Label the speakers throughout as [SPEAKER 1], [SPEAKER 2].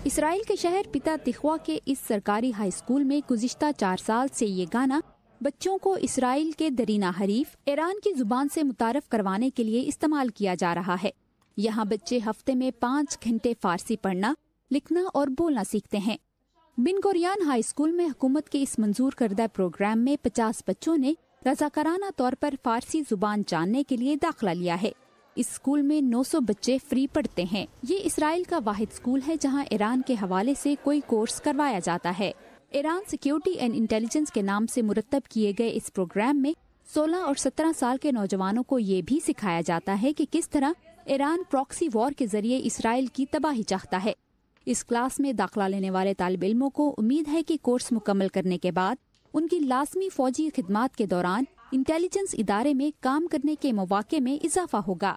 [SPEAKER 1] اسرائیل کے شہر پتا تخوا کے اس سرکاری ہائی اسکول میں گزشتہ 4 سال سے یہ گانا بچوں کو اسرائیل کے درینہ حریف ایران کی زبان سے متعارف کروانے کے لیے استعمال کیا جا رہا ہے۔ یہاں بچے ہفتے میں 5 گھنٹے فارسی پڑھنا، لکھنا اور بولنا سیکھتے ہیں۔ بن گوریان ہائی اسکول میں حکومت کے اس منظور کردہ پروگرام میں 50 بچوں نے رضاکارانہ طور پر فارسی زبان جاننے کے لیے داخلہ لیا ہے۔ اس اسکول میں 900 بچے فری پڑھتے ہیں۔ یہ اسرائیل کا واحد اسکول ہے جہاں ایران کے حوالے سے کوئی کورس کروایا جاتا ہے۔ ایران سیکیورٹی اینڈ انٹیلیجنس کے نام سے مرتب کیے گئے اس پروگرام میں 16 اور 17 سال کے نوجوانوں کو یہ بھی سکھایا جاتا ہے کہ کس طرح ایران پراکسی وار کے ذریعے اسرائیل کی تباہی چاہتا ہے۔ اس کلاس میں داخلہ لینے والے طالب علموں کو امید ہے کہ کورس مکمل کرنے کے بعد ان کی لازمی فوجی خدمات کے دوران انٹیلیجنس ادارے میں کام کرنے کے مواقع میں اضافہ ہوگا۔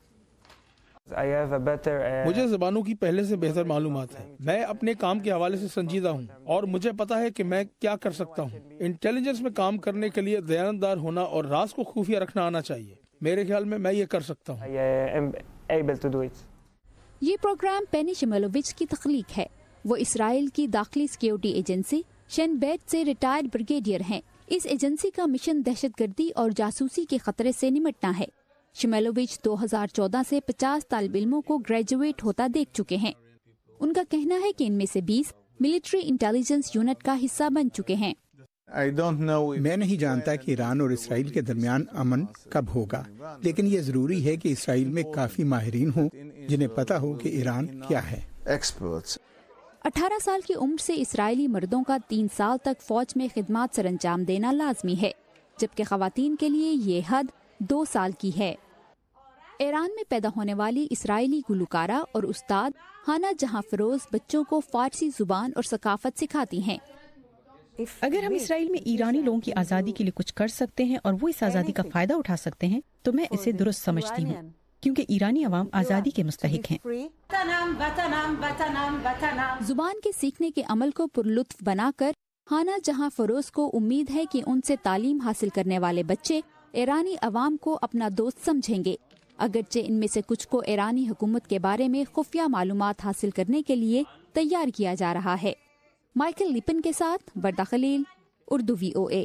[SPEAKER 2] مجھے زبانوں کی پہلے سے بہتر معلومات ہے۔ میں اپنے کام کے حوالے سے سنجیدہ ہوں اور مجھے پتا ہے کہ میں کیا کر سکتا ہوں۔ انٹیلیجنس میں کام کرنے کے لیے دیانتدار ہونا اور راز کو خفیہ رکھنا آنا چاہیے۔ میرے خیال میں یہ کر سکتا ہوں۔
[SPEAKER 1] یہ پروگرام پینی شملووچ کی تخلیق ہے۔ وہ اسرائیل کی داخلی سیکیورٹی ایجنسی شین بیٹ سے ریٹائرڈ بریگیڈیئر ہیں۔ اس ایجنسی کا مشن دہشت گردی اور جاسوسی کے خطرے سے نمٹنا ہے۔ شملووچ 2014 سے 50 طالب علموں کو گریجویٹ ہوتا دیکھ چکے ہیں۔ ان کا کہنا ہے کہ ان میں سے 20 ملٹری انٹیلیجنس یونٹ کا حصہ بن چکے ہیں۔
[SPEAKER 3] میں نہیں جانتا کہ ایران اور اسرائیل کے درمیان امن کب ہوگا، لیکن یہ ضروری ہے کہ اسرائیل میں کافی ماہرین ہوں جنہیں پتا ہو کہ ایران کیا ہے۔
[SPEAKER 1] 18 سال کی عمر سے اسرائیلی مردوں کا 3 سال تک فوج میں خدمات سر انجام دینا لازمی ہے، جبکہ خواتین کے لیے یہ حد 2 سال کی ہے۔ ایران میں پیدا ہونے والی اسرائیلی گلوکارہ اور استاد ہانا جہاں فروز بچوں کو فارسی زبان اور ثقافت سکھاتی ہیں۔
[SPEAKER 4] اگر ہم اسرائیل میں ایرانی لوگوں کی آزادی کے لیے کچھ کر سکتے ہیں اور وہ اس آزادی کا فائدہ اٹھا سکتے ہیں تو میں اسے درست سمجھتی ہوں، کیونکہ ایرانی عوام آزادی کے مستحق ہیں۔
[SPEAKER 1] زبان کے سیکھنے کے عمل کو پرلطف بنا کر ہانا جہاں فروز کو امید ہے کہ ان سے تعلیم حاصل کرنے والے بچے ایرانی عوام کو اپنا دوست سمجھیں گے، اگرچہ ان میں سے کچھ کو ایرانی حکومت کے بارے میں خفیہ معلومات حاصل کرنے کے لیے تیار کیا جا رہا ہے۔ مائیکل لیپن کے ساتھ وردہ خلیل، اردو VOA۔